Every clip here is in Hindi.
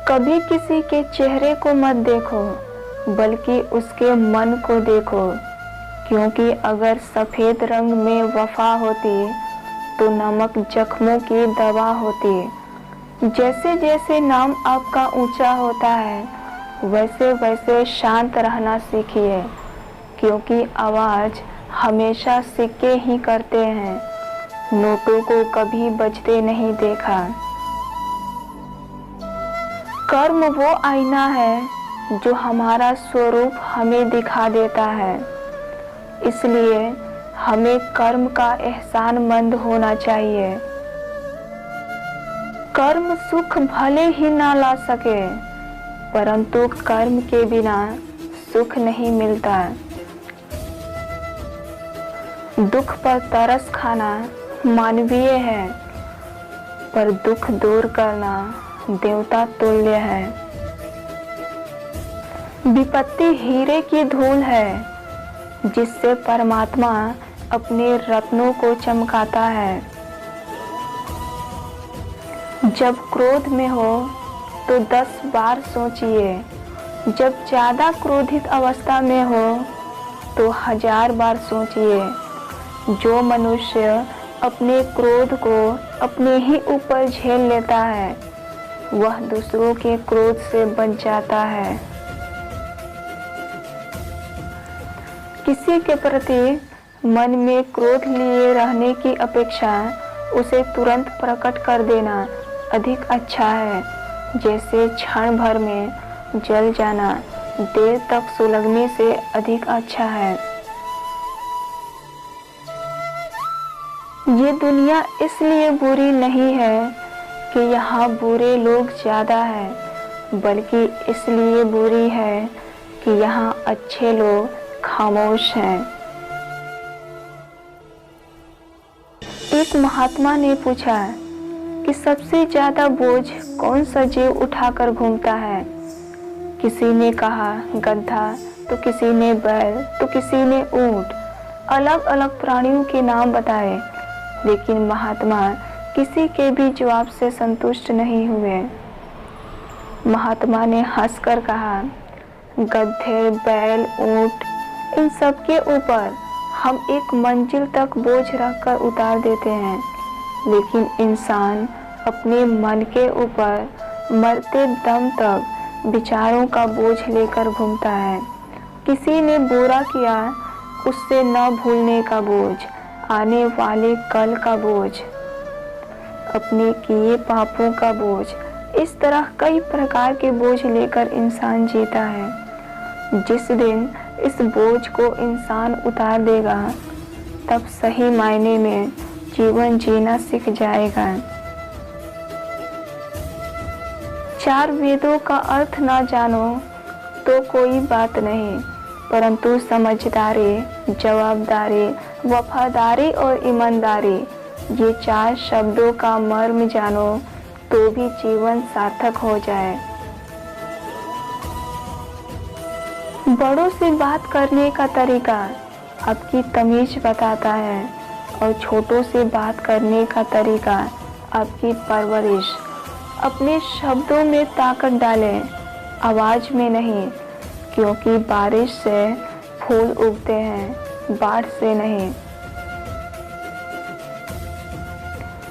कभी किसी के चेहरे को मत देखो, बल्कि उसके मन को देखो, क्योंकि अगर सफ़ेद रंग में वफा होती तो नमक जख्मों की दवा होती। जैसे जैसे नाम आपका ऊंचा होता है, वैसे वैसे शांत रहना सीखिए, क्योंकि आवाज़ हमेशा सिक्के ही करते हैं, नोटों को कभी बजते नहीं देखा। कर्म वो आईना है जो हमारा स्वरूप हमें दिखा देता है, इसलिए हमें कर्म का एहसानमंद होना चाहिए। कर्म सुख भले ही ना ला सके, परंतु कर्म के बिना सुख नहीं मिलता। दुख पर तरस खाना मानवीय है, पर दुख दूर करना देवता तुल्य है। विपत्ति हीरे की धूल है, जिससे परमात्मा अपने रत्नों को चमकाता है। जब क्रोध में हो तो 10 बार सोचिए, जब ज़्यादा क्रोधित अवस्था में हो तो 1000 बार सोचिए। जो मनुष्य अपने क्रोध को अपने ही ऊपर झेल लेता है, वह दूसरों के क्रोध से बच जाता है। किसी के प्रति मन में क्रोध लिए रहने की अपेक्षा उसे तुरंत प्रकट कर देना अधिक अच्छा है। जैसे क्षण भर में जल जाना देर तक सुलगने से अधिक अच्छा है। ये दुनिया इसलिए बुरी नहीं है कि यहाँ बुरे लोग ज़्यादा हैं, बल्कि इसलिए बुरी है कि यहाँ अच्छे लोग खामोश हैं। एक महात्मा ने पूछा कि सबसे ज़्यादा बोझ कौन सा जीव उठाकर घूमता है। किसी ने कहा गधा, तो किसी ने बैल, तो किसी ने ऊंट। अलग अलग प्राणियों के नाम बताए, लेकिन महात्मा किसी के भी जवाब से संतुष्ट नहीं हुए। महात्मा ने हंसकर कहा, गधे, बैल, ऊंट, इन सब के ऊपर हम एक मंजिल तक बोझ रखकर उतार देते हैं, लेकिन इंसान अपने मन के ऊपर मरते दम तक विचारों का बोझ लेकर घूमता है। किसी ने बुरा किया, उससे न भूलने का बोझ, आने वाले कल का बोझ, अपने किए पापों का बोझ। इस तरह कई प्रकार के बोझ लेकर इंसान जीता है। जिस दिन इस बोझ को इंसान उतार देगा, तब सही मायने में जीवन जीना सीख जाएगा। 4 वेदों का अर्थ ना जानो तो कोई बात नहीं, परंतु समझदारी, जवाबदारी, वफादारी और ईमानदारी, ये 4 शब्दों का मर्म जानो तो भी जीवन सार्थक हो जाए। बड़ों से बात करने का तरीका आपकी तमीज बताता है, और छोटों से बात करने का तरीका आपकी परवरिश। अपने शब्दों में ताकत डालें, आवाज़ में नहीं, क्योंकि बारिश से फूल उगते हैं, बाढ़ से नहीं।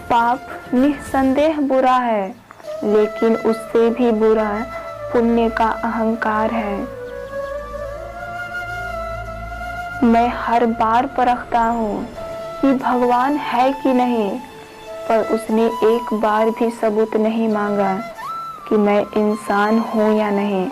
पाप निस्संदेह बुरा है, लेकिन उससे भी बुरा पुण्य का अहंकार है। मैं हर बार परखता हूँ कि भगवान है कि नहीं, पर उसने एक बार भी सबूत नहीं मांगा कि मैं इंसान हूँ या नहीं।